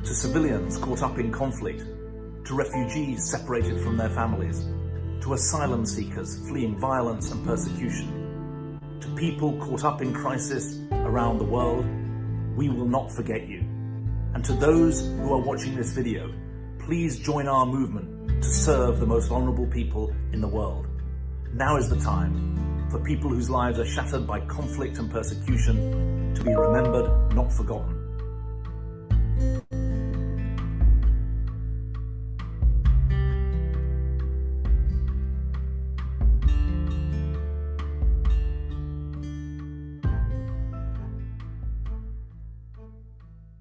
to civilians caught up in conflict, to refugees separated from their families, to asylum seekers fleeing violence and persecution, to people caught up in crisis around the world, we will not forget you. And to those who are watching this video, please join our movement to serve the most vulnerable people in the world. Now is the time for people whose lives are shattered by conflict and persecution to be remembered, not forgotten.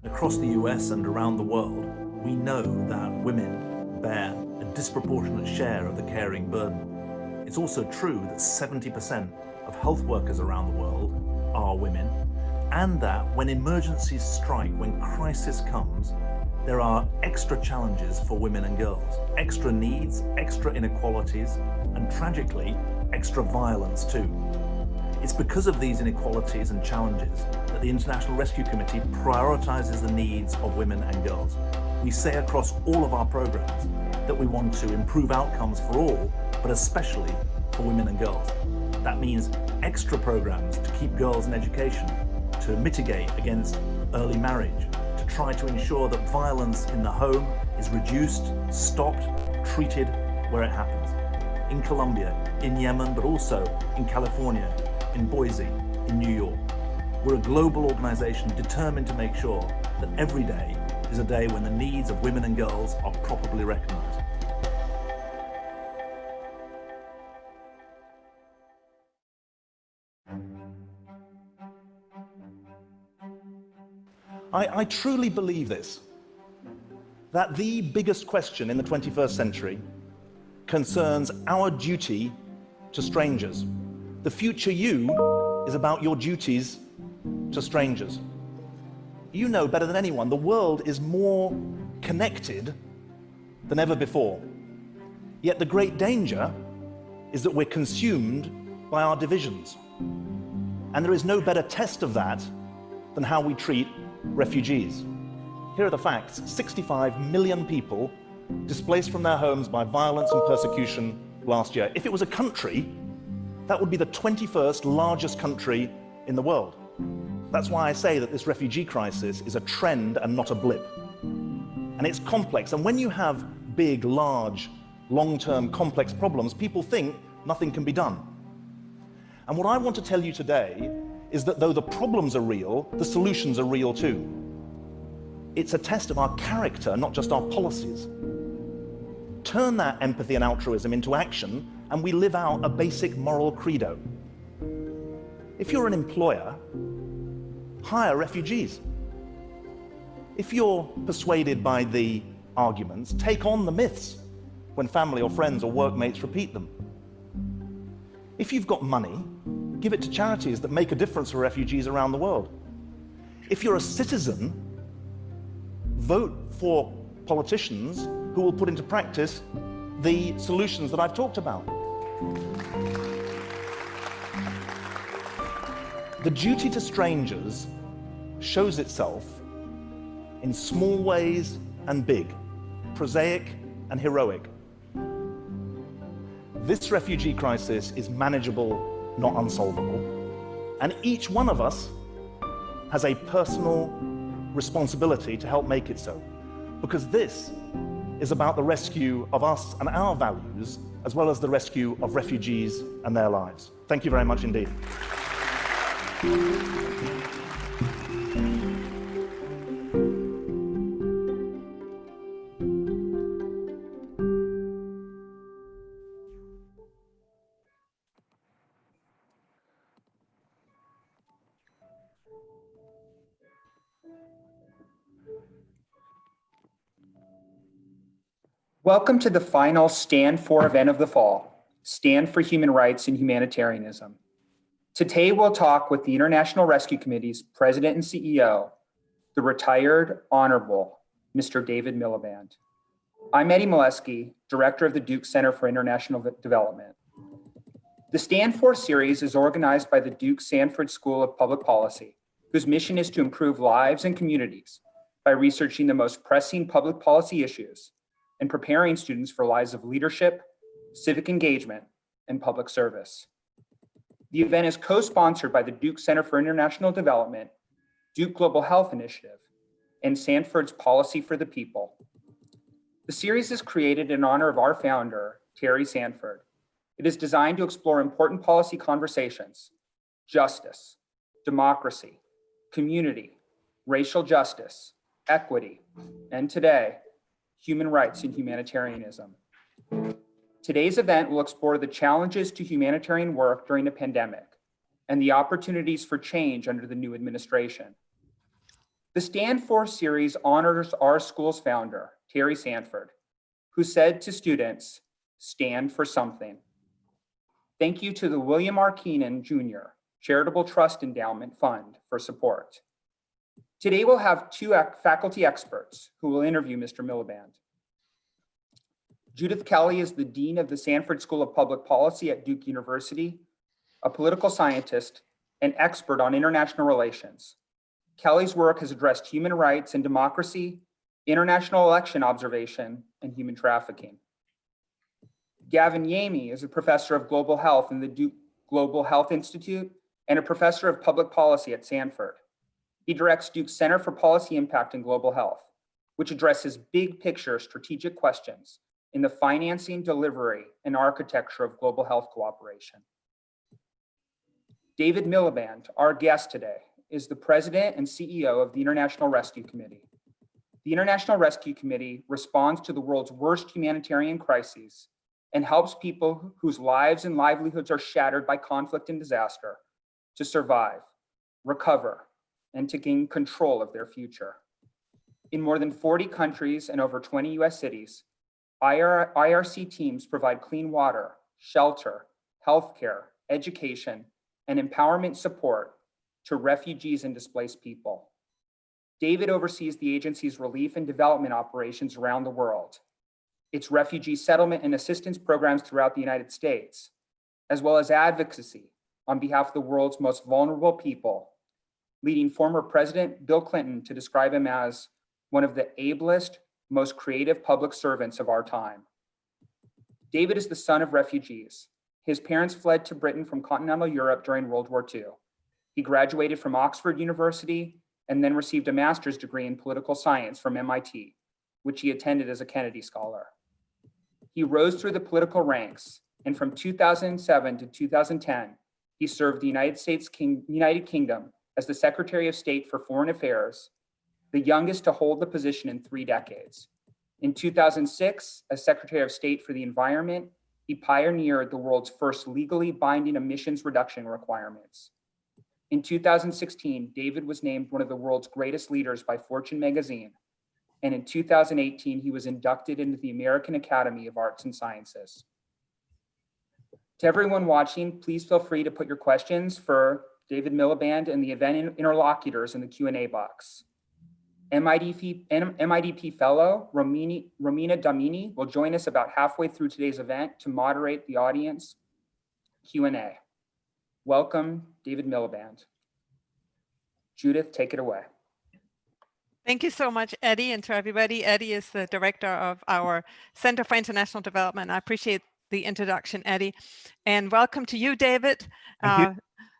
Across the US and around the world, we know that women bear a disproportionate share of the caring burden. It's also true that 70% of health workers around the world are women, and that when emergencies strike, when crisis comes, there are extra challenges for women and girls, extra needs, extra inequalities, and tragically, extra violence too. It's because of these inequalities and challenges that the International Rescue Committee prioritizes the needs of women and girls. We say across all of our programs that we want to improve outcomes for all, but especially for women and girls. That means extra programs to keep girls in education, to mitigate against early marriage, to try to ensure that violence in the home is reduced, stopped, treated where it happens. In Colombia, in Yemen, but also in California, in Boise, in New York. We're a global organization determined to make sure that every day is a day when the needs of women and girls are properly recognized. I truly believe this, that the biggest question in the 21st century concerns our duty to strangers. The future you is about your duties to strangers. You know better than anyone, the world is more connected than ever before. Yet the great danger is that we're consumed by our divisions. And there is no better test of that than how we treat refugees. Here are the facts. 65 million people displaced from their homes by violence and persecution last year. If it was a country, that would be the 21st largest country in the world. That's why I say that this refugee crisis is a trend and not a blip. And it's complex. And when you have big, large, long-term, complex problems, people think nothing can be done. And what I want to tell you today is that though the problems are real, the solutions are real too. It's a test of our character, not just our policies. Turn that empathy and altruism into action, and we live out a basic moral credo. If you're an employer, hire refugees. If you're persuaded by the arguments, take on the myths when family or friends or workmates repeat them. If you've got money, give it to charities that make a difference for refugees around the world. If you're a citizen, vote for politicians who will put into practice the solutions that I've talked about. The duty to strangers shows itself in small ways and big, prosaic and heroic. This refugee crisis is manageable, not unsolvable. And each one of us has a personal responsibility to help make it so. Because this is about the rescue of us and our values, as well as the rescue of refugees and their lives. Thank you very much indeed. Welcome to the final Stand For event of the fall, Stand for Human Rights and Humanitarianism. Today we'll talk with the International Rescue Committee's President and CEO, the retired Honorable Mr. David Miliband. I'm Eddie Molesky, Director of the Duke Center for International Development. The Stand For series is organized by the Duke Sanford School of Public Policy, whose mission is to improve lives and communities by researching the most pressing public policy issues and preparing students for lives of leadership, civic engagement, and public service. The event is co-sponsored by the Duke Center for International Development, Duke Global Health Initiative, and Sanford's Policy for the People. The series is created in honor of our founder, Terry Sanford. It is designed to explore important policy conversations: justice, democracy, community, racial justice, equity, and today, human rights and humanitarianism. Today's event will explore the challenges to humanitarian work during the pandemic and the opportunities for change under the new administration. The Stand For series honors our school's founder, Terry Sanford, who said to students, "Stand for something." Thank you to the William R. Keenan Jr. Charitable Trust Endowment Fund for support. Today we'll have two faculty experts who will interview Mr. Miliband. Judith Kelley is the Dean of the Sanford School of Public Policy at Duke University, a political scientist and expert on international relations. Kelley's work has addressed human rights and democracy, international election observation, and human trafficking. Gavin Yamey is a professor of global health in the Duke Global Health Institute and a professor of public policy at Sanford. He directs Duke's Center for Policy Impact and Global Health, which addresses big picture strategic questions in the financing, delivery, and architecture of global health cooperation. David Miliband, our guest today, is the president and CEO of the International Rescue Committee. The International Rescue Committee responds to the world's worst humanitarian crises and helps people whose lives and livelihoods are shattered by conflict and disaster to survive, recover, and to gain control of their future. In more than 40 countries and over 20 US cities, IRC teams provide clean water, shelter, healthcare, education, and empowerment support to refugees and displaced people. David oversees the agency's relief and development operations around the world, its refugee settlement and assistance programs throughout the United States, as well as advocacy on behalf of the world's most vulnerable people, leading former President Bill Clinton to describe him as one of the ablest, most creative public servants of our time. David is the son of refugees. His parents fled to Britain from continental Europe during World War II. He graduated from Oxford University and then received a master's degree in political science from MIT, which he attended as a Kennedy Scholar. He rose through the political ranks, and from 2007 to 2010, he served the United Kingdom as the Secretary of State for Foreign Affairs, the youngest to hold the position in 3 decades. In 2006, as Secretary of State for the Environment, he pioneered the world's first legally binding emissions reduction requirements. In 2016, David was named one of the world's greatest leaders by Fortune magazine. And in 2018, he was inducted into the American Academy of Arts and Sciences. To everyone watching, please feel free to put your questions for David Miliband and the event interlocutors in the Q&A box. MIDP fellow Romina Damini will join us about halfway through today's event to moderate the audience Q&A. Welcome, David Miliband. Judith, take it away. Thank you so much, Eddie, and to everybody. Eddie is the director of our Center for International Development. I appreciate the introduction, Eddie. And welcome to you, David.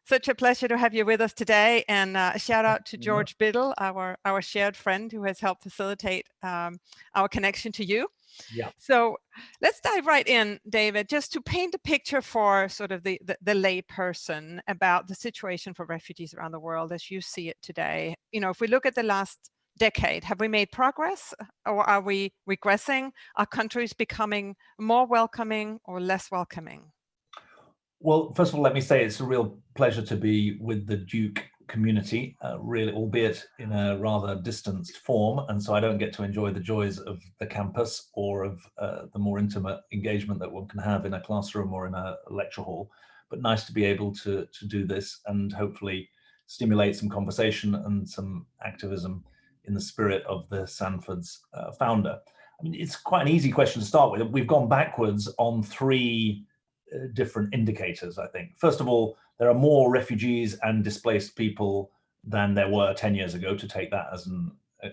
Such a pleasure to have you with us today. And a shout out to George Biddle, our shared friend who has helped facilitate our connection to you. Yeah. So let's dive right in, David, just to paint a picture for sort of the lay person about the situation for refugees around the world as you see it today. You know, if we look at the last decade, have we made progress or are we regressing? Are countries becoming more welcoming or less welcoming? Well, first of all, let me say it's a real pleasure to be with the Duke community, really, albeit in a rather distanced form. And so I don't get to enjoy the joys of the campus or of the more intimate engagement that one can have in a classroom or in a lecture hall. But nice to be able to do this and hopefully stimulate some conversation and some activism in the spirit of the Sanford's founder. I mean, it's quite an easy question to start with. We've gone backwards on 3 different indicators, I think. First of all, there are more refugees and displaced people than there were 10 years ago, to take that as an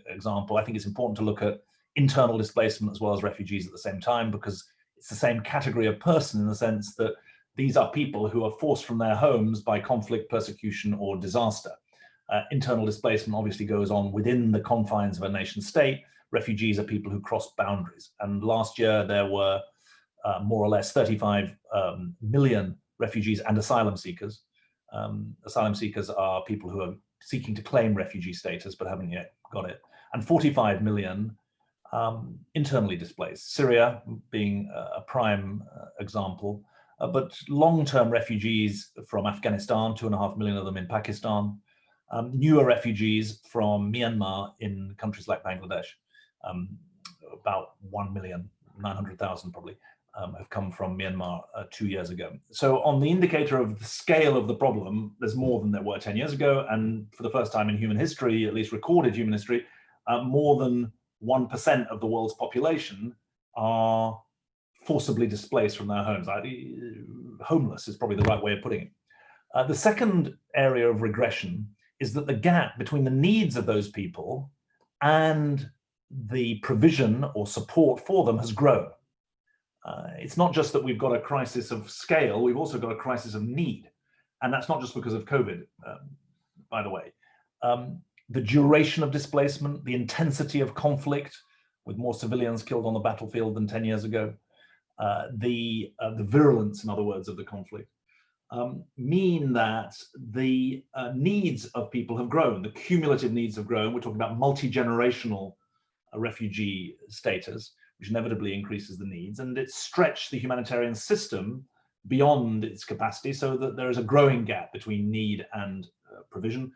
example. I think it's important to look at internal displacement as well as refugees at the same time, because it's the same category of person in the sense that these are people who are forced from their homes by conflict, persecution, or disaster. Internal displacement obviously goes on within the confines of a nation state. Refugees are people who cross boundaries. And last year there were more or less 35 million refugees and asylum seekers. Asylum seekers are people who are seeking to claim refugee status but haven't yet got it. And 45 million internally displaced, Syria being a prime example. But long-term refugees from Afghanistan, 2.5 million of them in Pakistan, newer refugees from Myanmar in countries like Bangladesh, about 1,900,000 probably, have come from Myanmar 2 years ago. So on the indicator of the scale of the problem, there's more than there were 10 years ago. And for the first time in human history, at least recorded human history, more than 1% of the world's population are forcibly displaced from their homes. Homeless is probably the right way of putting it. The second area of regression is that the gap between the needs of those people and the provision or support for them has grown. It's not just that we've got a crisis of scale, we've also got a crisis of need. And that's not just because of COVID, by the way. The duration of displacement, the intensity of conflict, with more civilians killed on the battlefield than 10 years ago, the virulence, in other words, of the conflict, mean that the needs of people have grown, the cumulative needs have grown. We're talking about multi-generational refugee status, which inevitably increases the needs, and it's stretched the humanitarian system beyond its capacity, so that there is a growing gap between need and provision.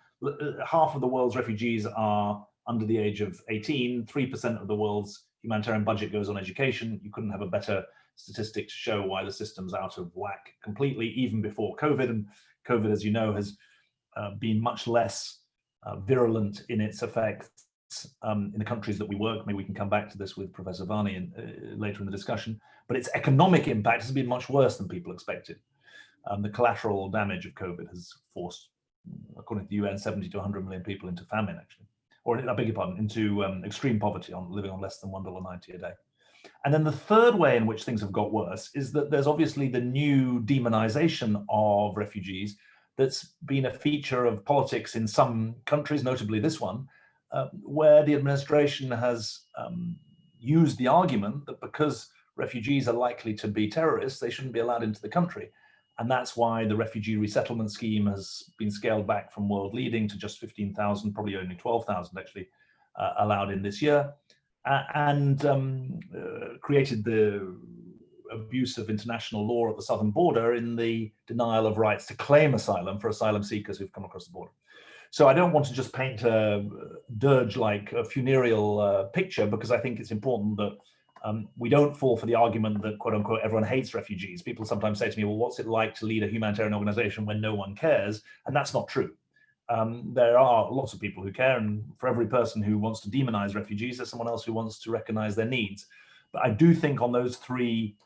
Half of the world's refugees are under the age of 18, 3% of the world's humanitarian budget goes on education. You couldn't have a better statistic to show why the system's out of whack completely, even before COVID. And COVID, as you know, has been much less virulent in its effects in the countries that we work. Maybe we can come back to this with Professor Varney later in the discussion. But its economic impact has been much worse than people expected. The collateral damage of COVID has forced, according to the UN, 70 to 100 million people into famine, actually. Or, I beg your pardon, into extreme poverty, living on less than $1.90 a day. And then the third way in which things have got worse is that there's obviously the new demonization of refugees that's been a feature of politics in some countries, notably this one, where the administration has used the argument that because refugees are likely to be terrorists, they shouldn't be allowed into the country. And that's why the refugee resettlement scheme has been scaled back from world leading to just 15,000, probably only 12,000 actually allowed in this year, and created the abuse of international law at the southern border in the denial of rights to claim asylum for asylum seekers who've come across the border. So I don't want to just paint a dirge like a funereal picture, because I think it's important that we don't fall for the argument that, quote unquote, everyone hates refugees. People sometimes say to me, well, what's it like to lead a humanitarian organization when no one cares? And that's not true. There are lots of people who care, and for every person who wants to demonize refugees, there's someone else who wants to recognize their needs. But I do think on those three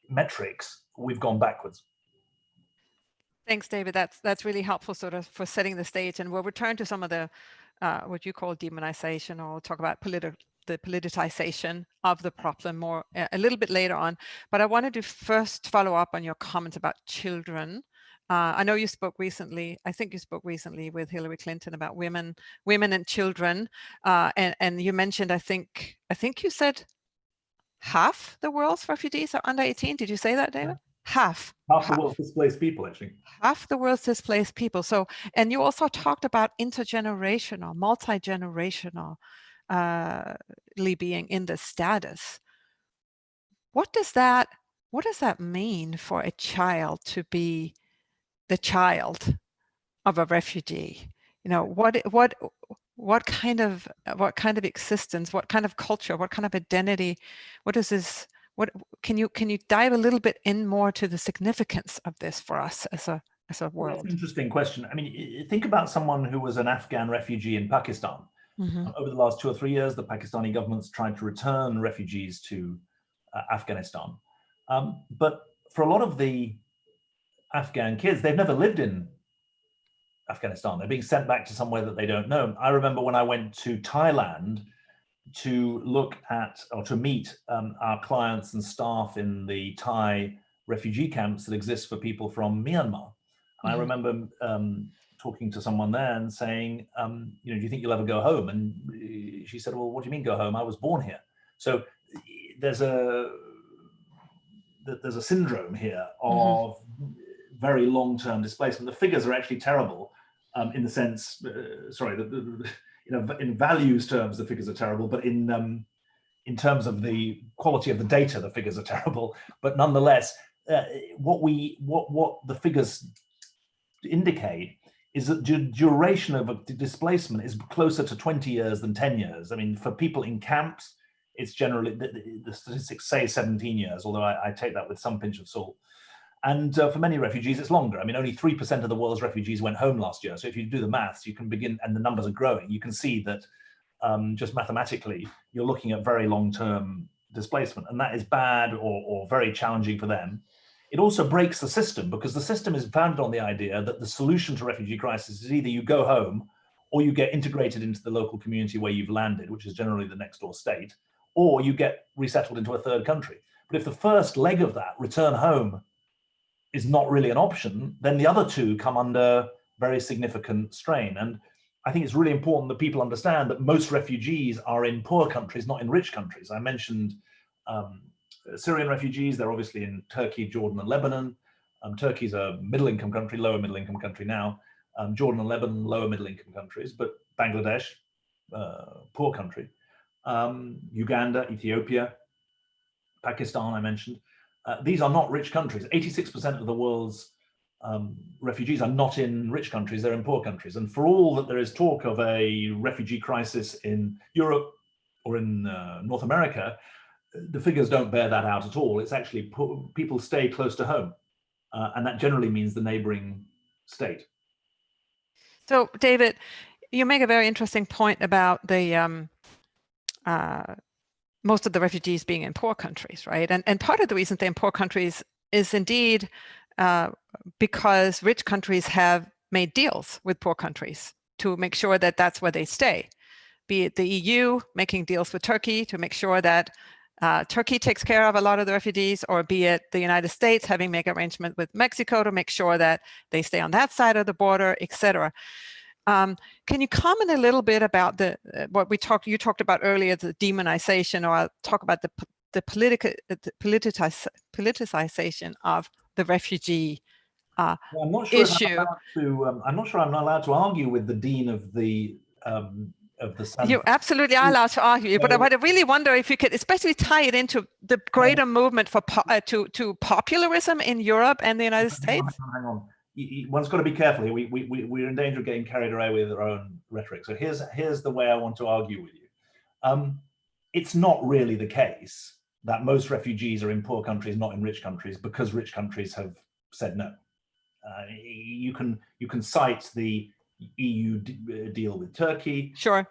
metrics, we've gone backwards. Thanks, David. That's really helpful sort of for setting the stage. And we'll return to some of the, what you call demonization, or talk about the politicization of the problem more a little bit later on. But I wanted to first follow up on your comments about children. I know you spoke recently, I think you spoke recently with Hillary Clinton about women and children. And you mentioned, I think you said half the world's refugees are under 18. Did you say that, David? Half the world's displaced people, actually. Half the world's displaced people. So, and you also talked about intergenerational, multi-generational being in the status. What does that mean for a child to be the child of a refugee? You know, what kind of existence, what kind of culture, what kind of identity, what is this? What can you dive a little bit in more to the significance of this for us as a world? That's an interesting question. I mean, think about someone who was an Afghan refugee in Pakistan. Mm-hmm. Over the last 2 or 3 years, the Pakistani government's tried to return refugees to Afghanistan. But for a lot of the Afghan kids, they've never lived in Afghanistan. They're being sent back to somewhere that they don't know. I remember when I went to Thailand to look at, or to meet our clients and staff in the Thai refugee camps that exist for people from Myanmar. And I remember talking to someone there and saying, you know, do you think you'll ever go home? And she said, well, what do you mean go home? I was born here. So there's a syndrome here of very long-term displacement. The figures are actually terrible in the sense, you know, in values terms, the figures are terrible, but in terms of the quality of the data, the figures are terrible. But nonetheless, what the figures indicate is that the duration of a displacement is closer to 20 years than 10 years. I mean, for people in camps, it's generally, the statistics say 17 years, although I take that with some pinch of salt. And for many refugees, it's longer. I mean, only 3% of the world's refugees went home last year. So if you do the maths, you can begin, and the numbers are growing, you can see that just mathematically, you're looking at very long-term displacement, and that is bad or very challenging for them. It also breaks the system, because the system is founded on the idea that the solution to refugee crisis is either you go home or you get integrated into the local community where you've landed, which is generally the next door state, or you get resettled into a third country. But if the first leg of that, return home, is not really an option, then the other two come under very significant strain. And I think it's really important that people understand that most refugees are in poor countries, not in rich countries. I mentioned Syrian refugees. They're obviously in Turkey, Jordan, and Lebanon. Turkey's a middle-income country, lower middle-income country now. Jordan and Lebanon, lower middle-income countries, but Bangladesh, poor country. Uganda, Ethiopia, Pakistan, I mentioned. These are not rich countries. 86% of the world's refugees are not in rich countries, they're in poor countries. And for all that there is talk of a refugee crisis in Europe or in North America, the figures don't bear that out at all. It's actually people stay close to home. And that generally means the neighboring state. So, David, you make a very interesting point about the most of the refugees being in poor countries, right? And part of the reason they're in poor countries is indeed because rich countries have made deals with poor countries to make sure that that's where they stay. Be it the EU making deals with Turkey to make sure that Turkey takes care of a lot of the refugees, or be it the United States having made arrangements with Mexico to make sure that they stay on that side of the border, etc. Can you comment a little bit about what you talked about earlier, the demonization, or I'll talk about the politicization of the refugee issue? I'm not sure I'm allowed to argue with the dean of the Sanford. You absolutely are allowed to argue, but I really wonder if you could especially tie it into the greater movement for to popularism in Europe and the United States. Hang on. One's got to be careful here. We're in danger of getting carried away with our own rhetoric. So here's the way I want to argue with you. It's not really the case that most refugees are in poor countries, not in rich countries, because rich countries have said no. You can cite the EU deal with Turkey, sure,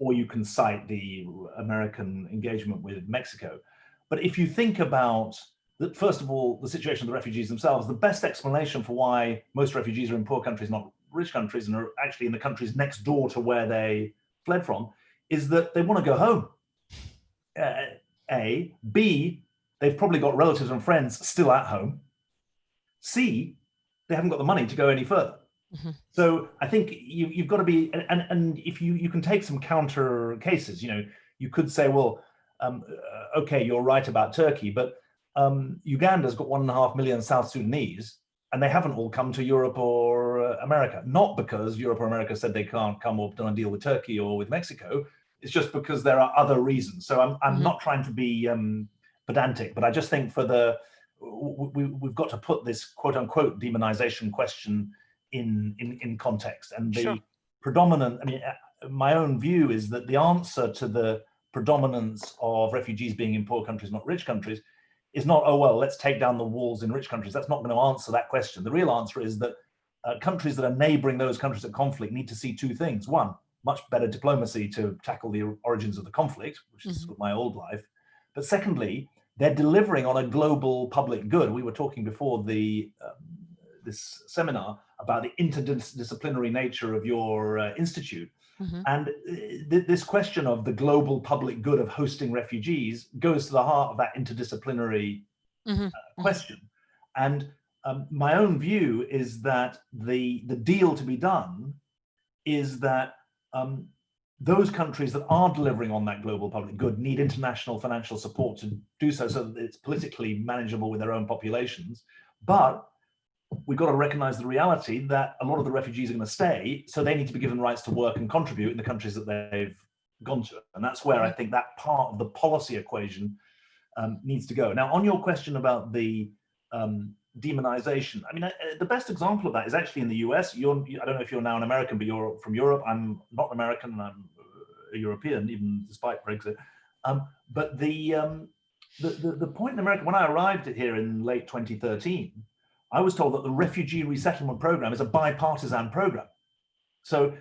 or you can cite the American engagement with Mexico. But if you think about first of all, the situation of the refugees themselves, the best explanation for why most refugees are in poor countries, not rich countries, and are actually in the countries next door to where they fled from, is that they want to go home. A. B, they've probably got relatives and friends still at home. C, they haven't got the money to go any further. Mm-hmm. So I think you've got to be, and if you can take some counter cases, you know, you could say, well, okay, you're right about Turkey, but Uganda's got 1.5 million South Sudanese, and they haven't all come to Europe or America. Not because Europe or America said they can't come or done a deal with Turkey or with Mexico. It's just because there are other reasons. So I'm mm-hmm. not trying to be pedantic, but I just think we've got to put this quote unquote demonization question in context. And the sure. predominant, I mean, my own view is that the answer to the predominance of refugees being in poor countries, not rich countries, is not, oh, well, let's take down the walls in rich countries. That's not going to answer that question. The real answer is that countries that are neighboring those countries at conflict need to see two things. One, much better diplomacy to tackle the origins of the conflict, which is mm-hmm. my old life. But secondly, they're delivering on a global public good. We were talking before the this seminar about the interdisciplinary nature of your institute. And this question of the global public good of hosting refugees goes to the heart of that interdisciplinary question. And my own view is that the deal to be done is that those countries that are delivering on that global public good need international financial support to do so that it's politically manageable with their own populations. But we've got to recognize the reality that a lot of the refugees are going to stay, so they need to be given rights to work and contribute in the countries that they've gone to. And that's where I think that part of the policy equation needs to go. Now, on your question about the demonization, I mean, the best example of that is actually in the US. I don't know if you're now an American, but you're from Europe. I'm not American, and I'm a European, even despite Brexit. But the point in America, when I arrived here in late 2013, I was told that the refugee resettlement program is a bipartisan program. So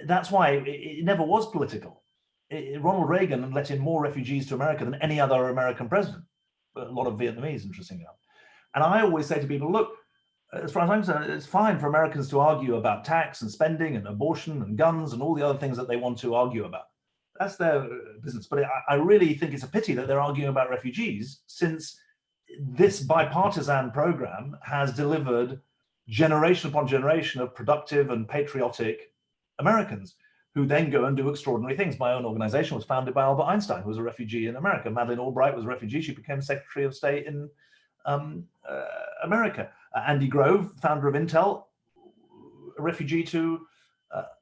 that's why it never was political. Ronald Reagan let in more refugees to America than any other American president, a lot of Vietnamese, interestingly enough. And I always say to people, look, as far as I'm concerned, it's fine for Americans to argue about tax and spending and abortion and guns and all the other things that they want to argue about. That's their business. But I really think it's a pity that they're arguing about refugees, since this bipartisan program has delivered generation upon generation of productive and patriotic Americans who then go and do extraordinary things. My own organization was founded by Albert Einstein, who was a refugee in America. Madeleine Albright was a refugee. She became Secretary of State in America. Andy Grove, founder of Intel, a refugee to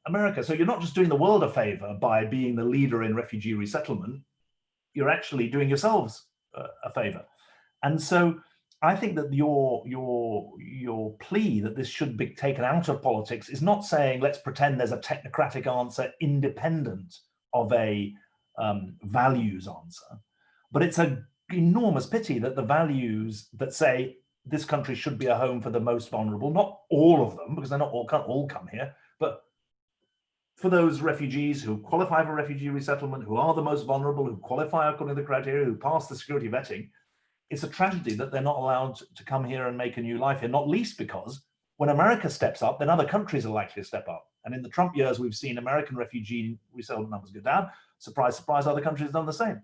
America. So you're not just doing the world a favor by being the leader in refugee resettlement, you're actually doing yourselves a favor. And so I think that your plea that this should be taken out of politics is not saying let's pretend there's a technocratic answer independent of a values answer, but it's an enormous pity that the values that say this country should be a home for the most vulnerable, not all of them, because they're not all, can't all come here, but for those refugees who qualify for refugee resettlement, who are the most vulnerable, who qualify according to the criteria, who pass the security vetting, it's a tragedy that they're not allowed to come here and make a new life here, not least because when America steps up, then other countries are likely to step up. And in the Trump years, we've seen American refugee resettlement numbers go down. Surprise, surprise, other countries have done the same.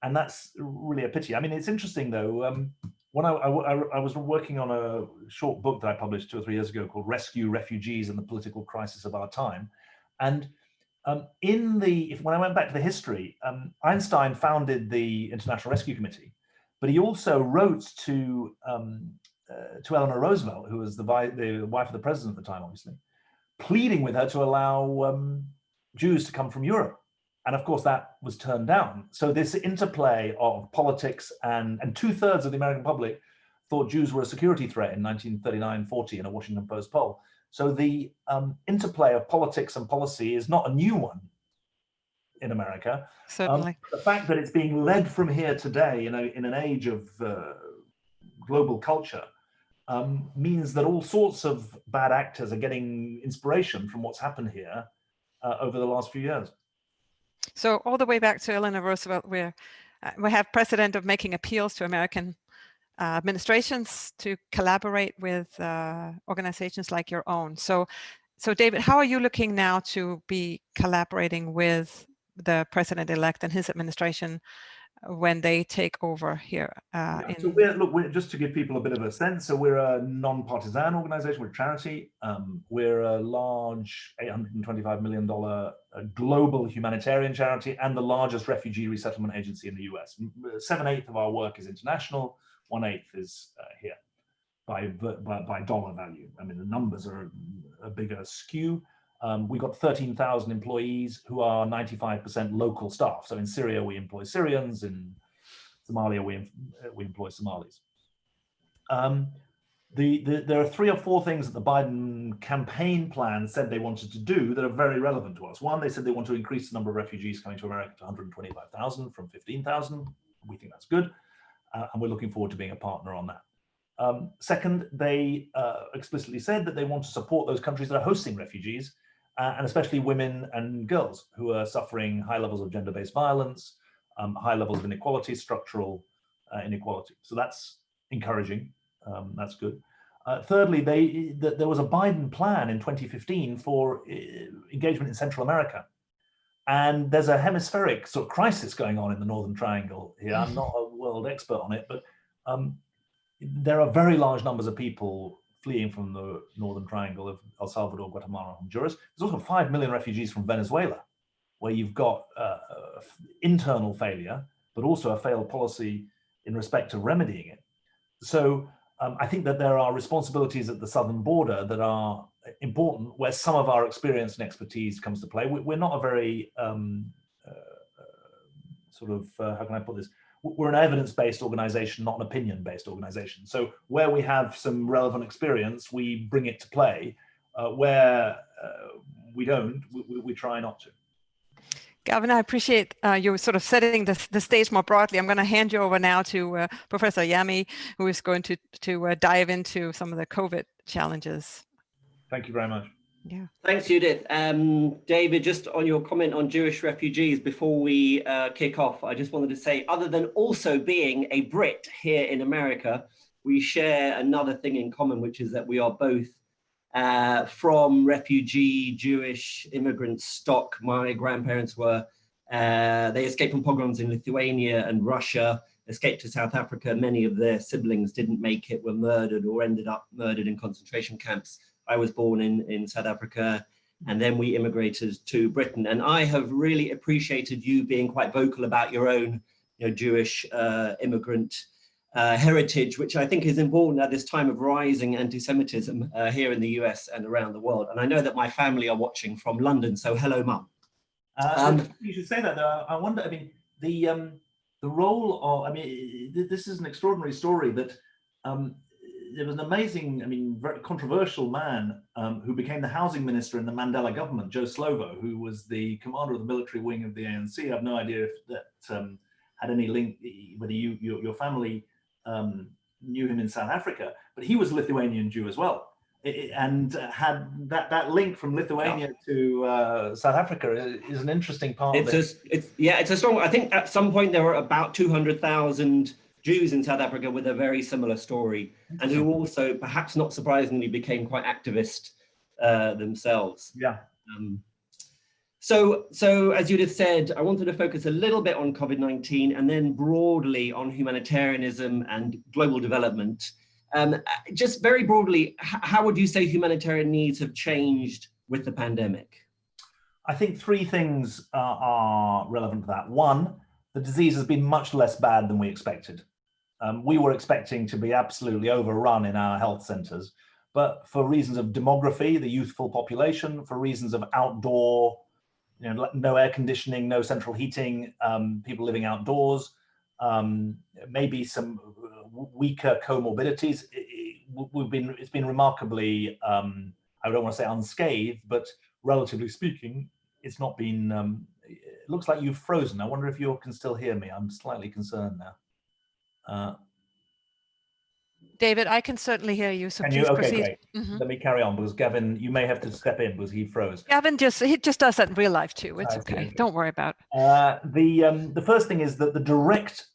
And that's really a pity. I mean, it's interesting, though. When I was working on a short book that I published 2 or 3 years ago called Rescue Refugees and the Political Crisis of Our Time. And when I went back to the history, Einstein founded the International Rescue Committee, but he also wrote to Eleanor Roosevelt, who was the wife of the president at the time, obviously, pleading with her to allow Jews to come from Europe. And of course, that was turned down. So this interplay of politics and 2/3 of the American public thought Jews were a security threat in 1939-40 in a Washington Post poll. So the interplay of politics and policy is not a new one in America. Certainly. The fact that it's being led from here today in an age of global culture means that all sorts of bad actors are getting inspiration from what's happened here over the last few years. So all the way back to Eleanor Roosevelt, we have precedent of making appeals to American administrations to collaborate with organizations like your own. So David, how are you looking now to be collaborating with the president-elect and his administration when they take over here? So we're just to give people a bit of a sense. So we're a non-partisan organization, we're a charity. We're a large $825 million global humanitarian charity and the largest refugee resettlement agency in the US. 7/8 of our work is international, 1/8 is here by dollar value. I mean, the numbers are a bigger skew. We've got 13,000 employees who are 95% local staff. So in Syria, we employ Syrians. In Somalia, we employ Somalis. There are 3 or 4 things that the Biden campaign plan said they wanted to do that are very relevant to us. One, they said they want to increase the number of refugees coming to America to 125,000 from 15,000. We think that's good. And we're looking forward to being a partner on that. Second, they explicitly said that they want to support those countries that are hosting refugees, and especially women and girls who are suffering high levels of gender-based violence, high levels of inequality, structural inequality. So that's encouraging. That's good. Thirdly, there was a Biden plan in 2015 for engagement in Central America. And there's a hemispheric sort of crisis going on in the Northern Triangle here. I'm not a world expert on it, but there are very large numbers of people fleeing from the Northern Triangle of El Salvador, Guatemala, and Honduras. There's also 5 million refugees from Venezuela, where you've got internal failure, but also a failed policy in respect of remedying it. So I think that there are responsibilities at the southern border that are important, where some of our experience and expertise comes to play. We're not a very how can I put this? We're an evidence-based organization, not an opinion-based organization. So where we have some relevant experience, we bring it to play. Where we don't, we try not to. Gavin, I appreciate you sort of setting the stage more broadly. I'm going to hand you over now to Professor Yamey, who is going to dive into some of the COVID challenges. Thank you very much. Yeah. Thanks, Judith. David, just on your comment on Jewish refugees, before we kick off, I just wanted to say, other than also being a Brit here in America, we share another thing in common, which is that we are both from refugee Jewish immigrant stock. My grandparents were, they escaped from pogroms in Lithuania and Russia, escaped to South Africa. Many of their siblings didn't make it, were murdered or ended up murdered in concentration camps. I was born in South Africa, and then we immigrated to Britain. And I have really appreciated you being quite vocal about your own Jewish immigrant heritage, which I think is important at this time of rising anti-Semitism here in the US and around the world. And I know that my family are watching from London, so hello, Mum. You should say that, though. I wonder, I mean, the role of, I mean, this is an extraordinary story that there was an amazing, I mean, very controversial man who became the housing minister in the Mandela government, Joe Slovo, who was the commander of the military wing of the ANC. I have no idea if that had any link, whether your family knew him in South Africa, but he was a Lithuanian Jew as well, and had that link from Lithuania to South Africa is an interesting part of it. It's a strong. I think at some point there were about 200,000 Jews in South Africa with a very similar story, and who also, perhaps not surprisingly, became quite activist themselves. Yeah. So as Judith said, I wanted to focus a little bit on COVID-19 and then broadly on humanitarianism and global development. Just very broadly, how would you say humanitarian needs have changed with the pandemic? I think 3 things are relevant to that. One, the disease has been much less bad than we expected. We were expecting to be absolutely overrun in our health centers, but for reasons of demography, the youthful population, for reasons of outdoor, no air conditioning, no central heating, people living outdoors, maybe some weaker comorbidities. It's been remarkably, I don't want to say unscathed, but relatively speaking, it's not been, it looks like you've frozen. I wonder if you can still hear me. I'm slightly concerned now. David, I can certainly hear you, so please okay, proceed. Great. Let me carry on, because Gavin, you may have to step in because he froze. Gavin he just does that in real life too. It's okay. Don't worry about it. The first thing is that the direct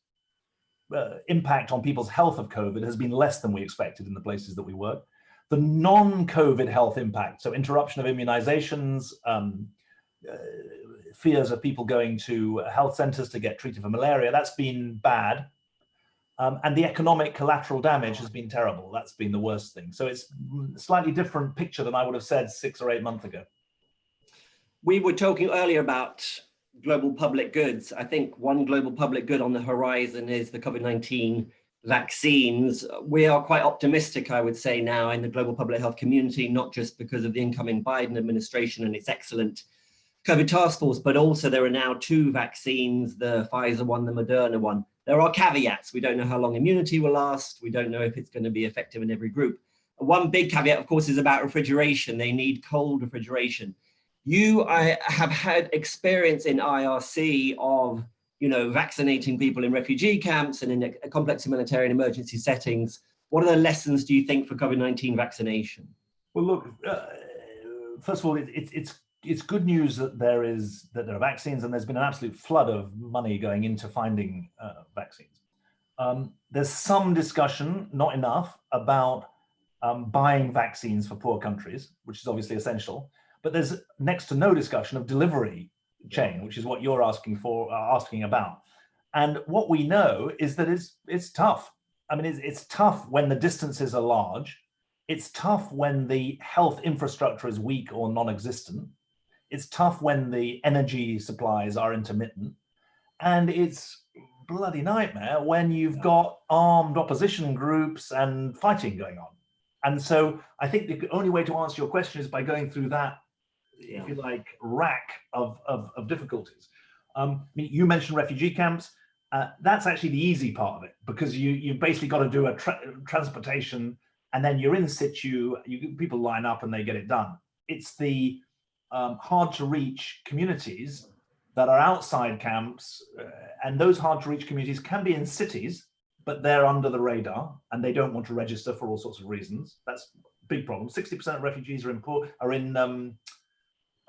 impact on people's health of COVID has been less than we expected in the places that we work. The non-COVID health impact, so interruption of immunizations, fears of people going to health centers to get treated for malaria, that's been bad. And the economic collateral damage has been terrible. That's been the worst thing. So it's a slightly different picture than I would have said 6 or 8 months ago. We were talking earlier about global public goods. I think one global public good on the horizon is the COVID-19 vaccines. We are quite optimistic, I would say, now in the global public health community, not just because of the incoming Biden administration and its excellent COVID task force, but also there are now 2 vaccines, the Pfizer one, the Moderna one. There are caveats. We don't know how long immunity will last. We don't know if it's going to be effective in every group. One big caveat, of course, is about refrigeration. They need cold refrigeration. I have had experience in IRC of, vaccinating people in refugee camps and in a complex humanitarian emergency settings. What are the lessons, do you think, for COVID-19 vaccination? Well, look, first of all, it's good news that there are vaccines, and there's been an absolute flood of money going into finding vaccines. There's some discussion, not enough, about buying vaccines for poor countries, which is obviously essential. But there's next to no discussion of delivery chain, which is what you're asking about. And what we know is that it's tough. I mean, it's tough when the distances are large. It's tough when the health infrastructure is weak or non-existent. It's tough when the energy supplies are intermittent. And it's bloody nightmare when you've got armed opposition groups and fighting going on. And so I think the only way to answer your question is by going through that, if you like, rack of difficulties. I mean, you mentioned refugee camps. That's actually the easy part of it, because you've basically got to do a transportation, and then you're in situ, people line up and they get it done. It's the hard to reach communities that are outside camps, and those hard to reach communities can be in cities, but they're under the radar and they don't want to register for all sorts of reasons. That's a big problem. 60% of refugees are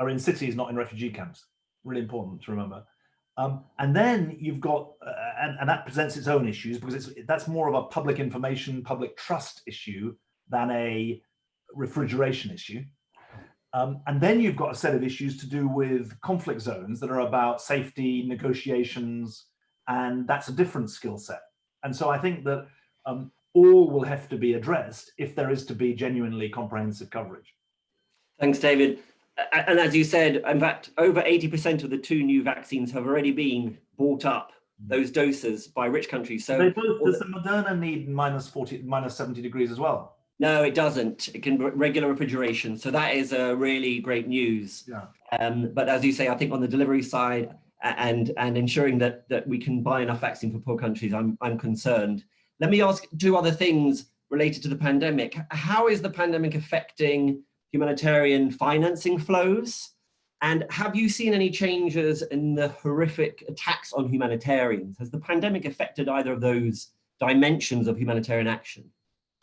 in cities, not in refugee camps. Really important to remember. And then you've got, and that presents its own issues, because that's more of a public information, public trust issue than a refrigeration issue. And then you've got a set of issues to do with conflict zones that are about safety, negotiations, and that's a different skill set. And so I think that all will have to be addressed if there is to be genuinely comprehensive coverage. Thanks, David. And as you said, in fact, over 80% of the 2 new vaccines have already been bought up, those doses, by rich countries. So does the Moderna need minus 70 degrees as well? No, it doesn't. It can regular refrigeration. So that is really great news. Yeah. But as you say, I think on the delivery side and ensuring that we can buy enough vaccine for poor countries, I'm concerned. Let me ask 2 other things related to the pandemic. How is the pandemic affecting humanitarian financing flows? And have you seen any changes in the horrific attacks on humanitarians? Has the pandemic affected either of those dimensions of humanitarian action?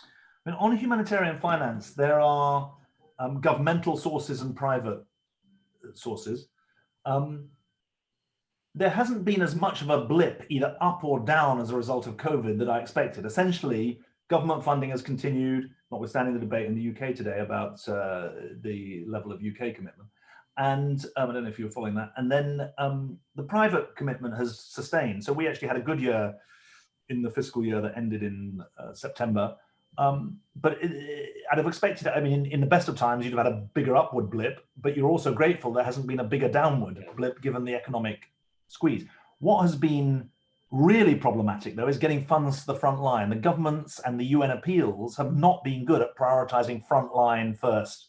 I mean, on humanitarian finance, there are governmental sources and private sources. There hasn't been as much of a blip, either up or down, as a result of COVID that I expected. Essentially, government funding has continued, notwithstanding the debate in the UK today about the level of UK commitment. And I don't know if you were following that. And then the private commitment has sustained. So we actually had a good year in the fiscal year that ended in September. But I'd have expected, I mean, in the best of times, you'd have had a bigger upward blip, but you're also grateful there hasn't been a bigger downward blip given the economic squeeze. What has been really problematic, though, is getting funds to the front line. The governments and the UN appeals have not been good at prioritizing frontline first.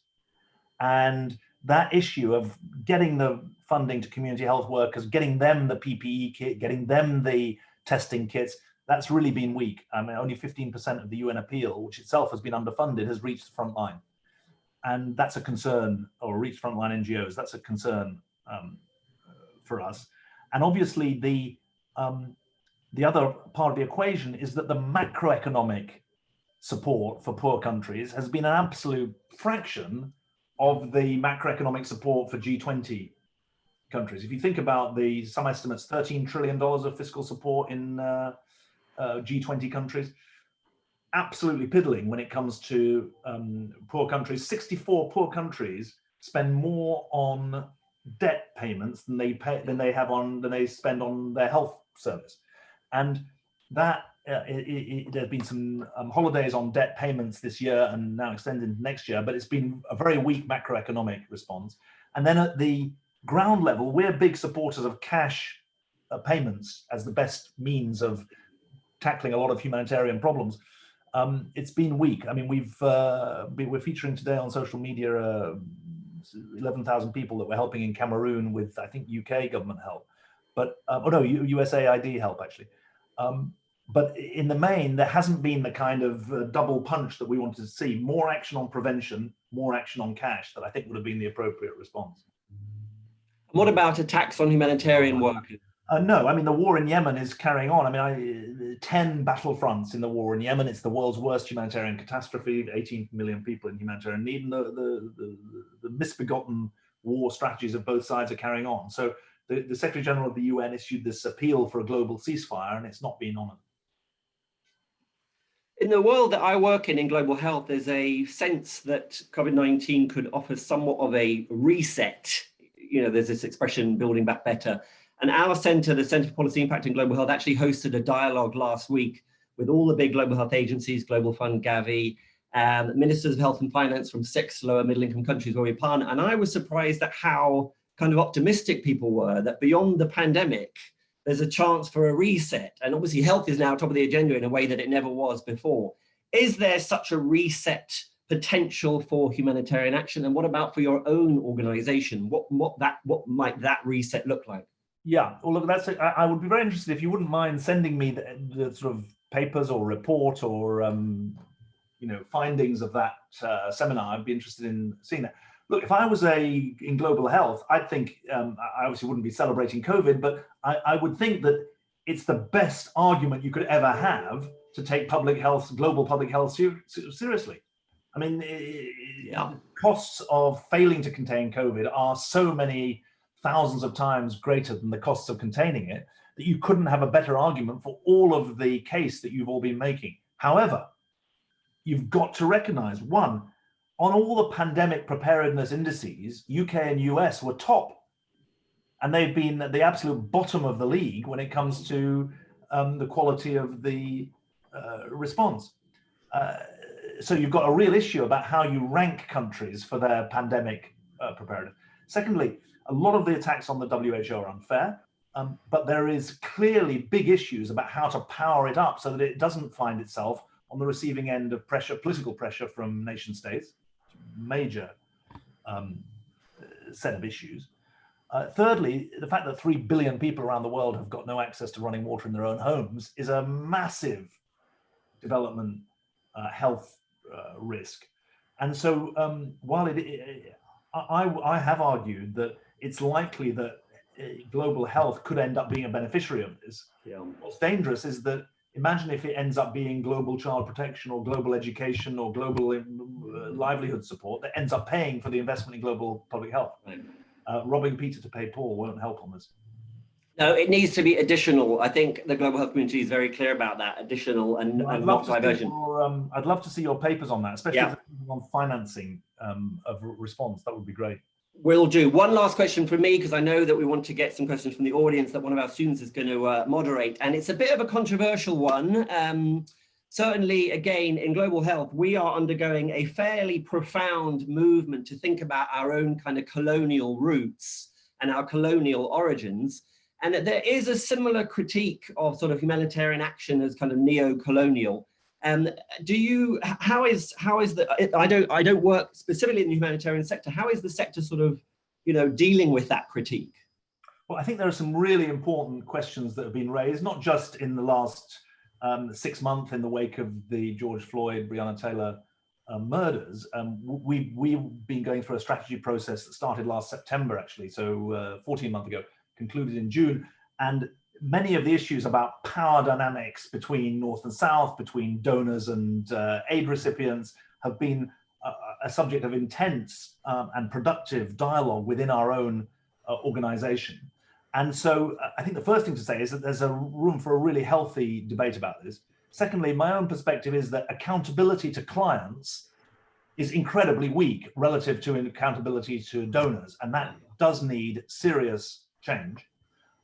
And that issue of getting the funding to community health workers, getting them the PPE kit, getting them the testing kits, that's really been weak. I mean, only 15% of the UN appeal, which itself has been underfunded, has reached the front line. And that's a concern, or reached frontline NGOs, that's a concern for us. And obviously the other part of the equation is that the macroeconomic support for poor countries has been an absolute fraction of the macroeconomic support for G20 countries. If you think about some estimates, $13 trillion of fiscal support in G20 countries, absolutely piddling when it comes to poor countries. 64 poor countries spend more on debt payments than they spend on their health service, and that there's been some holidays on debt payments this year and now extended into next year, but it's been a very weak macroeconomic response. And then at the ground level, we're big supporters of cash payments as the best means of tackling a lot of humanitarian problems. It's been weak. I mean, we're featuring today on social media 11,000 people that we're helping in Cameroon with, I think, UK government help, but USAID help actually. But in the main, there hasn't been the kind of double punch that we wanted to see. More action on prevention, more action on cash, that I think would have been the appropriate response. What about attacks on humanitarian workers? No, I mean, the war in Yemen is carrying on. I mean, 10 battlefronts in the war in Yemen. It's the world's worst humanitarian catastrophe, 18 million people in humanitarian need, and the misbegotten war strategies of both sides are carrying on. So the Secretary General of the UN issued this appeal for a global ceasefire, and it's not been honoured. In the world that I work in global health, there's a sense that COVID-19 could offer somewhat of a reset. You know, there's this expression, building back better. And our center, the Center for Policy Impact in Global Health, actually hosted a dialogue last week with all the big global health agencies, Global Fund, Gavi, and ministers of health and finance from 6 lower middle income countries where we partner. And I was surprised at how kind of optimistic people were that beyond the pandemic, there's a chance for a reset. And obviously health is now top of the agenda in a way that it never was before. Is there such a reset potential for humanitarian action? And what about for your own organization? What might that reset look like? Yeah, well, look, I would be very interested if you wouldn't mind sending me the sort of papers or report or, findings of that seminar. I'd be interested in seeing that. Look, if I was in global health, I'd think, I obviously wouldn't be celebrating COVID, but I would think that it's the best argument you could ever have to take public health, global public health seriously. I mean, the costs of failing to contain COVID are so many thousands of times greater than the costs of containing it that you couldn't have a better argument for all of the case that you've all been making. However, you've got to recognize, one, on all the pandemic preparedness indices, UK and US were top. And they've been at the absolute bottom of the league when it comes to the quality of the response. So you've got a real issue about how you rank countries for their pandemic preparedness. Secondly, a lot of the attacks on the WHO are unfair, but there is clearly big issues about how to power it up so that it doesn't find itself on the receiving end of pressure, political pressure from nation states. Major set of issues. Thirdly, the fact that 3 billion people around the world have got no access to running water in their own homes is a massive development health risk. And so while I have argued that it's likely that global health could end up being a beneficiary of this. Yeah. What's dangerous is that imagine if it ends up being global child protection or global education or global livelihood support that ends up paying for the investment in global public health. Right. Robbing Peter to pay Paul won't help on this. No, it needs to be additional. I think the global health community is very clear about that, additional and not diversion. I'd love to see your papers on that, especially on financing of response. That would be great. Will do. One last question from me, because I know that we want to get some questions from the audience that one of our students is going to moderate. And it's a bit of a controversial one. Certainly, again, in global health, we are undergoing a fairly profound movement to think about our own kind of colonial roots and our colonial origins. And there is a similar critique of sort of humanitarian action as kind of neo-colonial. How is the, I don't work specifically in the humanitarian sector. How is the sector sort of, dealing with that critique? Well, I think there are some really important questions that have been raised, not just in the last 6 months in the wake of the George Floyd, Breonna Taylor murders. We've been going through a strategy process that started last September, actually, so 14 months ago, concluded in June. And many of the issues about power dynamics between North and South, between donors and aid recipients have been a subject of intense and productive dialogue within our own organization. And so I think the first thing to say is that there's a room for a really healthy debate about this. Secondly, my own perspective is that accountability to clients is incredibly weak relative to accountability to donors, and that does need serious change.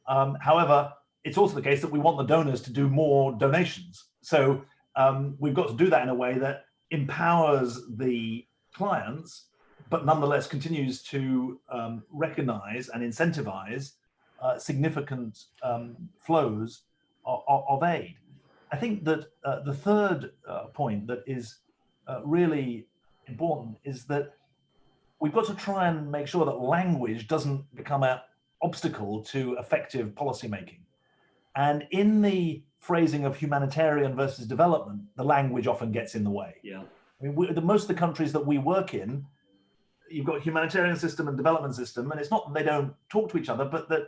However, it's also the case that we want the donors to do more donations. So we've got to do that in a way that empowers the clients, but nonetheless continues to recognize and incentivize significant flows of aid. I think that the third point that is really important is that we've got to try and make sure that language doesn't become an obstacle to effective policymaking. And in the phrasing of humanitarian versus development, the language often gets in the way. Yeah. I mean, most of the countries that we work in, you've got humanitarian system and development system, and it's not that they don't talk to each other, but that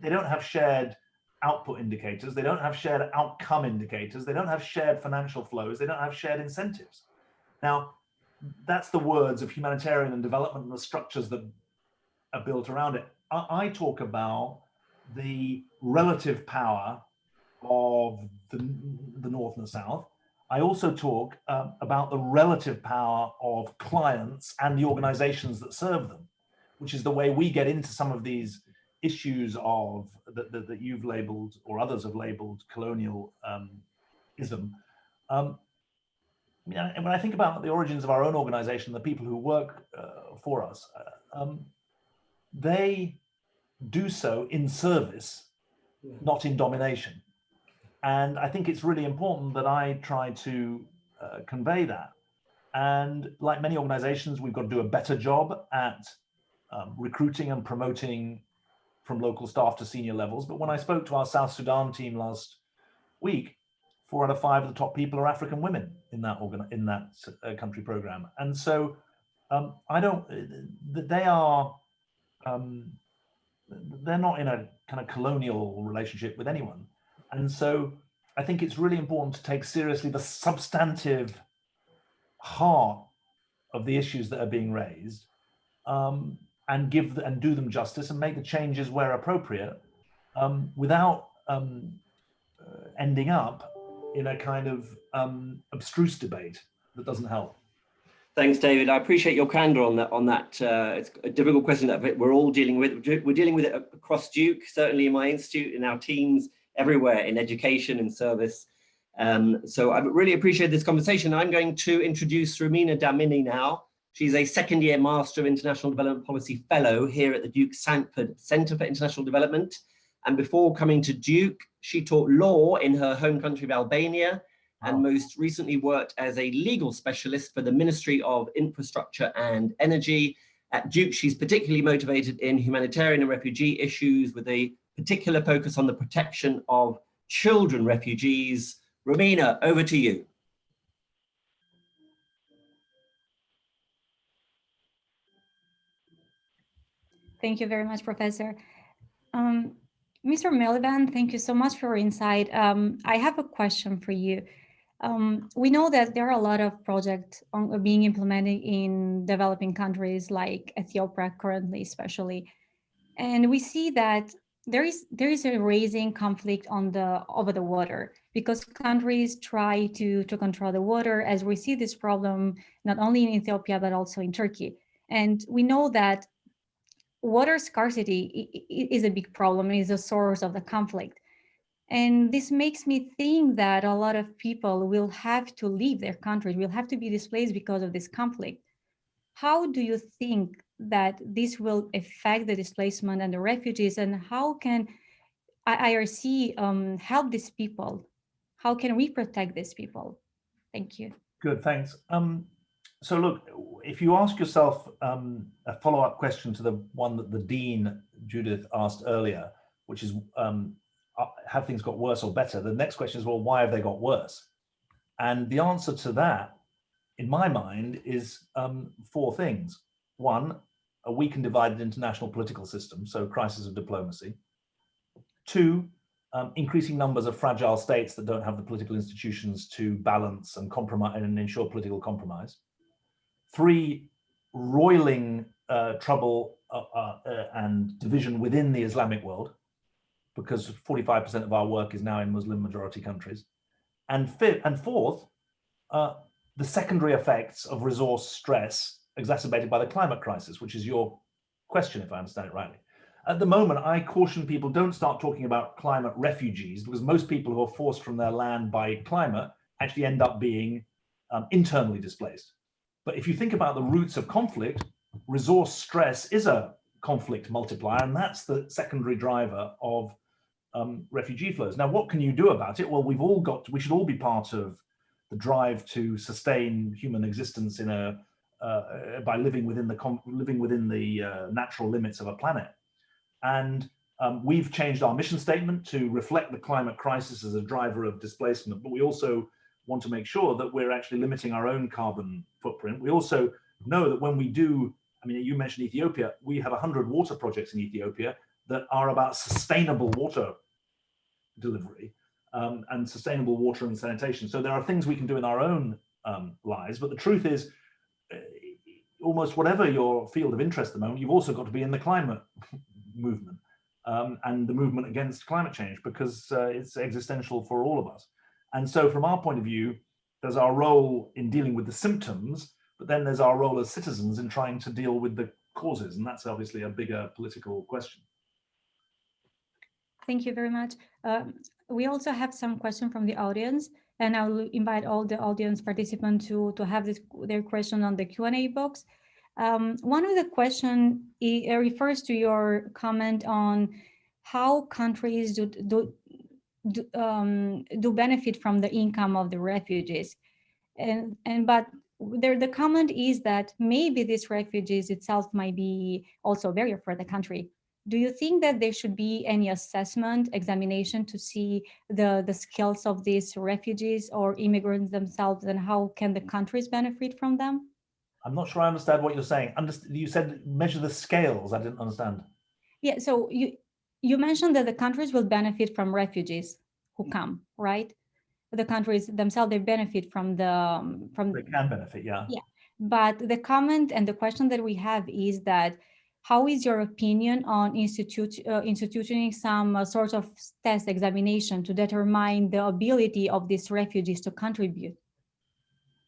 they don't have shared output indicators, they don't have shared outcome indicators, they don't have shared financial flows, they don't have shared incentives. Now, that's the words of humanitarian and development and the structures that are built around it. I talk about the relative power of the North and the South. I also talk about the relative power of clients and the organizations that serve them, which is the way we get into some of these issues of that you've labeled or others have labeled colonialism. And when I think about the origins of our own organization, the people who work for us, they do so in service, not in domination. And I think it's really important that I try to convey that. And like many organizations, we've got to do a better job at recruiting and promoting from local staff to senior levels. But when I spoke to our South Sudan team last week, 4 out of 5 of the top people are African women in that country program. And so they are, they're not in a kind of colonial relationship with anyone. And so I think it's really important to take seriously the substantive heart of the issues that are being raised, and do them justice and make the changes where appropriate, without ending up in a kind of abstruse debate that doesn't help. Thanks, David. I appreciate your candor on that. It's a difficult question that we're all dealing with. We're dealing with it across Duke, certainly in my institute, in our teams, everywhere, in education and service. So I really appreciate this conversation. I'm going to introduce Romina Damini now. She's a second-year Master of International Development Policy Fellow here at the Duke Sanford Center for International Development. And before coming to Duke, she taught law in her home country of Albania, and most recently worked as a legal specialist for the Ministry of Infrastructure and Energy. At Duke, she's particularly motivated in humanitarian and refugee issues with a particular focus on the protection of children refugees. Romina, over to you. Thank you very much, Professor. Mr. Miliband, thank you so much for your insight. I have a question for you. We know that there are a lot of projects being implemented in developing countries like Ethiopia currently, especially. And we see that there is a rising conflict over the water, because countries try to control the water, as we see this problem not only in Ethiopia, but also in Turkey. And we know that water scarcity is a big problem, is a source of the conflict. And this makes me think that a lot of people will have to leave their countries, will have to be displaced because of this conflict. How do you think that this will affect the displacement and the refugees, and how can IRC help these people? How can we protect these people? Thank you. Good, thanks. So look, if you ask yourself a follow-up question to the one that the Dean, Judith, asked earlier, which is, have things got worse or better? The next question is, well, why have they got worse? And the answer to that, in my mind, is 4 things. 1, a weak and divided international political system, so crisis of diplomacy. 2, increasing numbers of fragile states that don't have the political institutions to balance and compromise and ensure political compromise. 3, roiling trouble and division within the Islamic world, because 45% of our work is now in Muslim majority countries. And 4th, the secondary effects of resource stress exacerbated by the climate crisis, which is your question, if I understand it rightly. At the moment, I caution people, don't start talking about climate refugees, because most people who are forced from their land by climate actually end up being internally displaced. But if you think about the roots of conflict, resource stress is a conflict multiplier, and that's the secondary driver of refugee flows. Now, what can you do about it? Well, we should all be part of the drive to sustain human existence in by living within the natural limits of a planet. And we've changed our mission statement to reflect the climate crisis as a driver of displacement, but we also want to make sure that we're actually limiting our own carbon footprint. We also know that when we do, I mean, you mentioned Ethiopia, we have 100 water projects in Ethiopia that are about sustainable water delivery and sustainable water and sanitation. So there are things we can do in our own lives, but the truth is, almost whatever your field of interest at the moment, you've also got to be in the climate movement and the movement against climate change, because it's existential for all of us. And so from our point of view, there's our role in dealing with the symptoms, but then there's our role as citizens in trying to deal with the causes, and that's obviously a bigger political question. Thank you very much. We also have some questions from the audience, and I will invite all the audience participants to have their question on the Q&A box. One of the questions refers to your comment on how countries do benefit from the income of the refugees, but the comment is that maybe these refugees itself might be also a barrier for the country. Do you think that there should be any assessment, examination to see the skills of these refugees or immigrants themselves, and how can the countries benefit from them? I'm not sure I understand what you're saying. You said measure the scales. I didn't understand. Yeah, so you mentioned that the countries will benefit from refugees who come, right? The countries themselves, they benefit from they can benefit, yeah. Yeah, but the comment and the question that we have is that how is your opinion on instituting some sort of test examination to determine the ability of these refugees to contribute?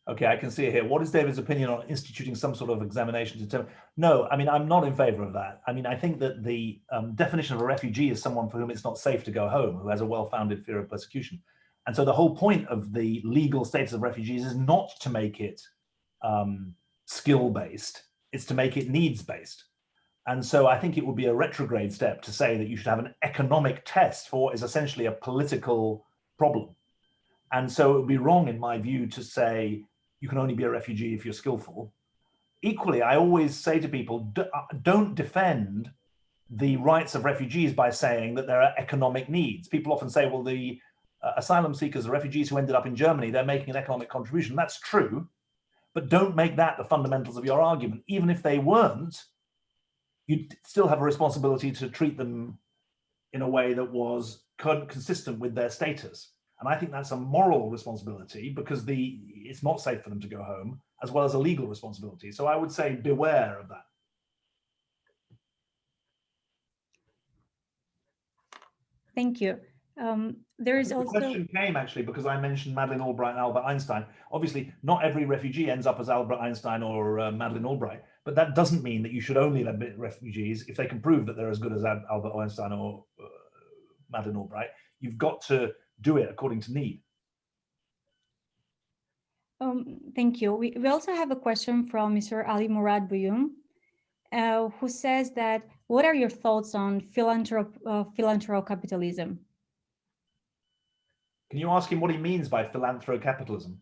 Okay, I can see it here. What is David's opinion on instituting some sort of examination to determine? No, I mean, I'm not in favor of that. I mean, I think that the definition of a refugee is someone for whom it's not safe to go home, who has a well-founded fear of persecution. And so the whole point of the legal status of refugees is not to make it skill-based, it's to make it needs-based. And so I think it would be a retrograde step to say that you should have an economic test for what is essentially a political problem. And so it would be wrong, in my view, to say you can only be a refugee if you're skillful. Equally, I always say to people, don't defend the rights of refugees by saying that there are economic needs. People often say, well, the asylum seekers, the refugees who ended up in Germany, they're making an economic contribution. That's true, but don't make that the fundamentals of your argument. Even if they weren't, you still have a responsibility to treat them in a way that was consistent with their status. And I think that's a moral responsibility because it's not safe for them to go home, as well as a legal responsibility. So I would say beware of that. Thank you. There is also... The question came actually because I mentioned Madeleine Albright and Albert Einstein. Obviously, not every refugee ends up as Albert Einstein or Madeleine Albright, but that doesn't mean that you should only admit refugees if they can prove that they're as good as Albert Einstein or Madeleine Albright. You've got to do it according to need. Thank you. We also have a question from Mr. Ali Murad Buyum, who says that, what are your thoughts on philanthrocapitalism? Can you ask him what he means by philanthrocapitalism?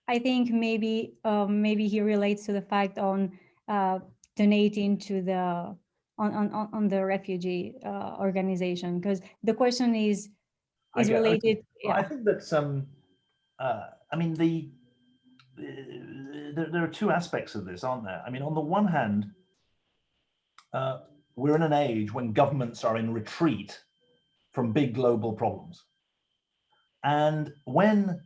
I think maybe he relates to the fact on donating to the on the refugee organization, because the question is related. Okay. Yeah. I think that I mean there are two aspects of this, aren't there? I mean, on the one hand, we're in an age when governments are in retreat from big global problems. And when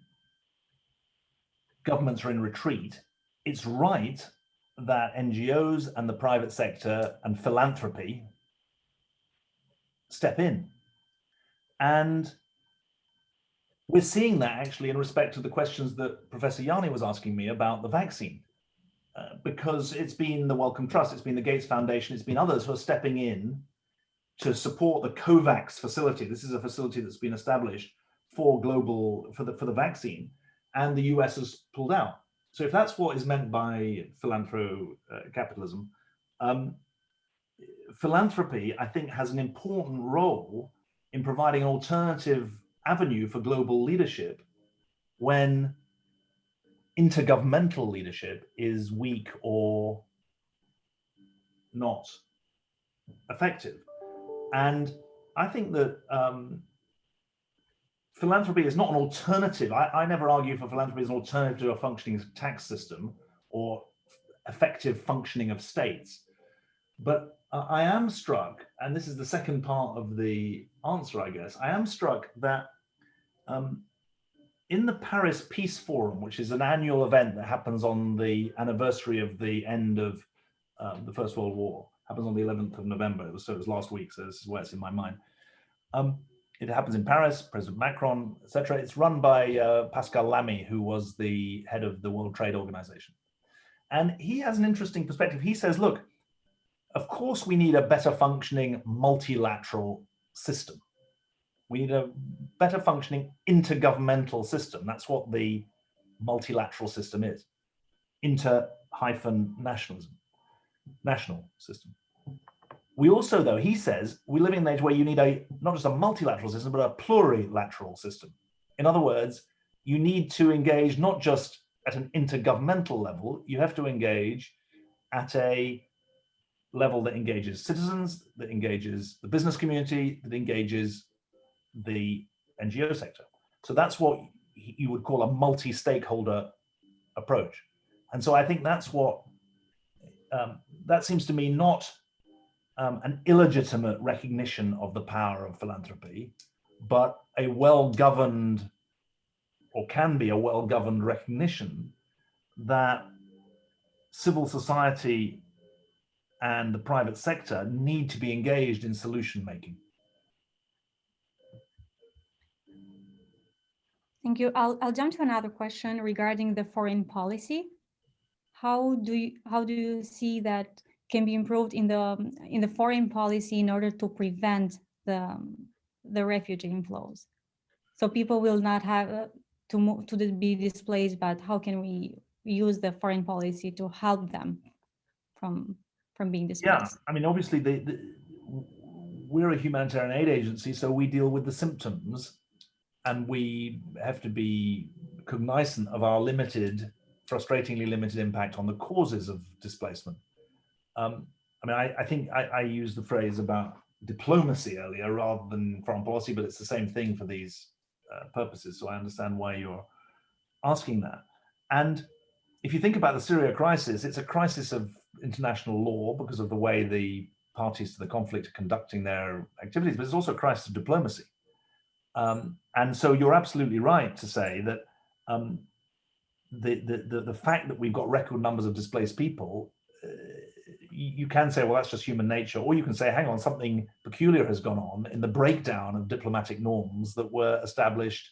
governments are in retreat, it's right that NGOs and the private sector and philanthropy step in. And we're seeing that actually in respect to the questions that Professor Yamey was asking me about the vaccine, because it's been the Wellcome Trust, it's been the Gates Foundation, it's been others who are stepping in to support the COVAX facility. This is a facility that's been established for the vaccine, and the US has pulled out. So if that's what is meant by philanthrocapitalism, philanthropy, I think, has an important role in providing an alternative avenue for global leadership when intergovernmental leadership is weak or not effective. And I think that philanthropy is not an alternative. I never argue for philanthropy as an alternative to a functioning tax system or effective functioning of states. But I am struck, and this is the second part of the answer, I guess, I am struck that in the Paris Peace Forum, which is an annual event that happens on the anniversary of the end of the First World War, happens on the 11th of November, so it was last week, so this is where it's in my mind. It happens in Paris, President Macron, etc. It's run by Pascal Lamy, who was the head of the World Trade Organization. And he has an interesting perspective. He says, look, of course we need a better functioning multilateral system. We need a better functioning intergovernmental system. That's what the multilateral system is. Inter-nationalism, national system. We also, though, he says, we live in an age where you need not just a multilateral system, but a plurilateral system. In other words, you need to engage not just at an intergovernmental level, you have to engage at a level that engages citizens, that engages the business community, that engages the NGO sector. So that's what you would call a multi-stakeholder approach. And so I think that's what, that seems to me not an illegitimate recognition of the power of philanthropy, but a well-governed, or can be a well-governed recognition that civil society and the private sector need to be engaged in solution making. Thank you. I'll jump to another question regarding the foreign policy. How do you see that can be improved in the foreign policy in order to prevent the refugee inflows? So people will not have to be displaced, but how can we use the foreign policy to help them from being displaced? Yeah, I mean, obviously we're a humanitarian aid agency, so we deal with the symptoms, and we have to be cognizant of our frustratingly limited impact on the causes of displacement. I mean, I think I used the phrase about diplomacy earlier rather than foreign policy, but it's the same thing for these purposes. So I understand why you're asking that. And if you think about the Syria crisis, it's a crisis of international law because of the way the parties to the conflict are conducting their activities, but it's also a crisis of diplomacy. And so you're absolutely right to say that the fact that we've got record numbers of displaced people, you can say, well, that's just human nature, or you can say, hang on, something peculiar has gone on in the breakdown of diplomatic norms that were established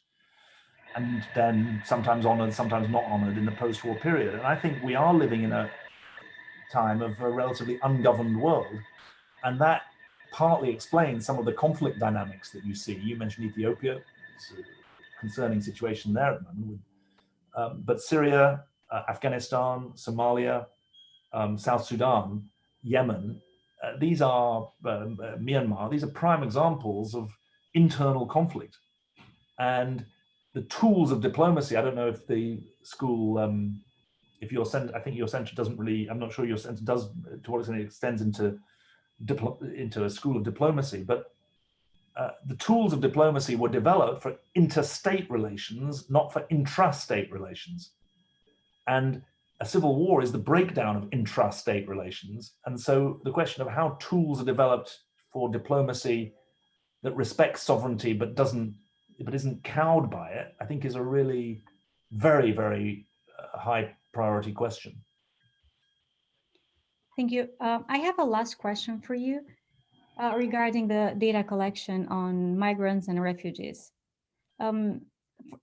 and then sometimes honored, sometimes not honored in the post-war period. And I think we are living in a time of a relatively ungoverned world, and that partly explains some of the conflict dynamics that you see. You mentioned Ethiopia, it's a concerning situation there at the moment, but Syria, Afghanistan, Somalia, South Sudan, Yemen, these are Myanmar, these are prime examples of internal conflict. And the tools of diplomacy, I don't know if the school, if your center, I think your center doesn't really, I'm not sure your center does, to what extent it extends into a school of diplomacy, but the tools of diplomacy were developed for interstate relations, not for intrastate relations. And a civil war is the breakdown of intrastate relations. And so the question of how tools are developed for diplomacy that respects sovereignty but isn't cowed by it, I think is a really very, very high priority question. Thank you. I have a last question for you regarding the data collection on migrants and refugees.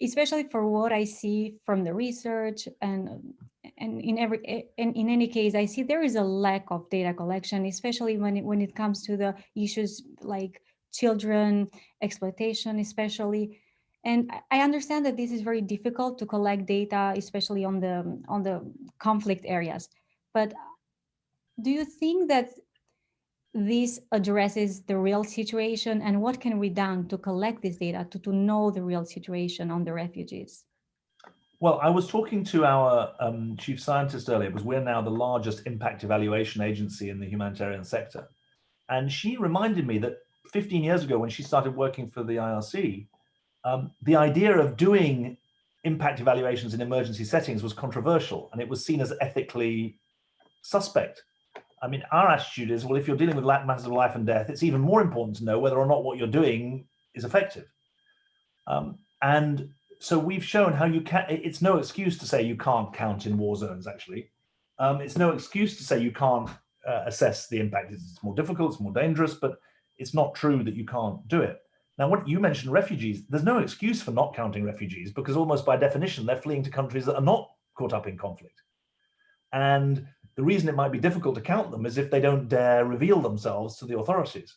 Especially for what I see from the research and in any case, I see there is a lack of data collection, especially when it comes to the issues like children exploitation, especially. And I understand that this is very difficult to collect data, especially on the conflict areas. But do you think that this addresses the real situation, and what can be done to collect this data to know the real situation on the refugees? Well, I was talking to our chief scientist earlier, because we're now the largest impact evaluation agency in the humanitarian sector. And she reminded me that 15 years ago, when she started working for the IRC, the idea of doing impact evaluations in emergency settings was controversial, and it was seen as ethically suspect. I mean, our attitude is, well, if you're dealing with matters of life and death, it's even more important to know whether or not what you're doing is effective. And so we've shown how you can, it's no excuse to say you can't count in war zones, actually. It's no excuse to say you can't assess the impact. It's more difficult, it's more dangerous, but it's not true that you can't do it. Now, what you mentioned refugees, there's no excuse for not counting refugees because almost by definition, they're fleeing to countries that are not caught up in conflict. And the reason it might be difficult to count them is if they don't dare reveal themselves to the authorities.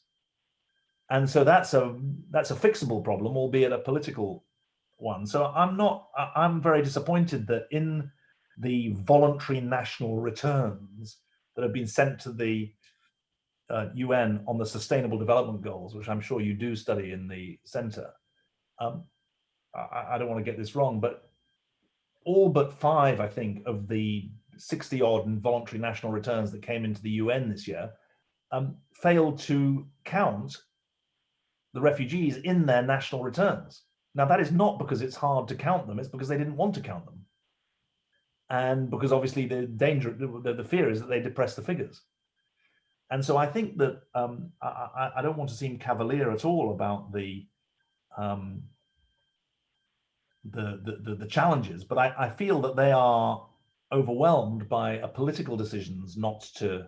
And so that's a fixable problem, albeit a political one. So I'm very disappointed that in the voluntary national returns that have been sent to the UN on the Sustainable Development Goals, which I'm sure you do study in the center. I don't want to get this wrong, but all but 5, I think, of the 60 odd voluntary national returns that came into the UN this year failed to count the refugees in their national returns. Now, that is not because it's hard to count them, it's because they didn't want to count them. And because obviously the fear is that they depress the figures. And so I think that I don't want to seem cavalier at all about the challenges, but I feel that they are overwhelmed by political decisions not to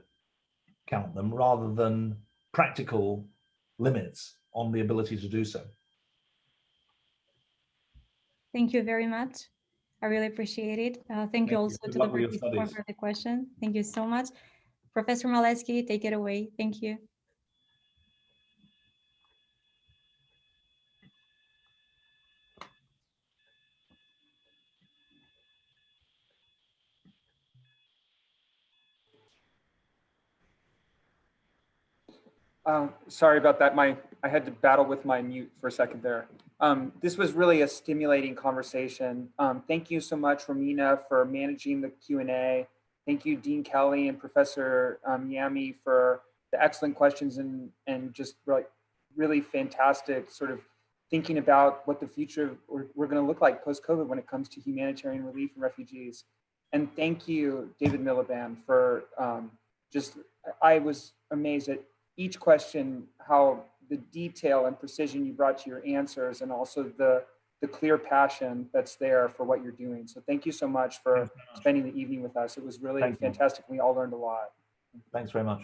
count them rather than practical limits on the ability to do so. Thank you very much. I really appreciate it. Thank you also to the participant for the question. Thank you so much. Professor Maleski, take it away. Thank you. Sorry about that. I had to battle with my mute for a second there. This was really a stimulating conversation. Thank you so much, Romina, for managing the Q&A. Thank you, Dean Kelley and Professor Yamey, for the excellent questions and just really fantastic sort of thinking about what the future we're going to look like post-COVID when it comes to humanitarian relief and refugees. And thank you, David Miliband, for I was amazed at each question, how the detail and precision you brought to your answers, and also the clear passion that's there for what you're doing. So thank you so much for spending the evening with us. It was really fantastic. We all learned a lot. Thanks very much.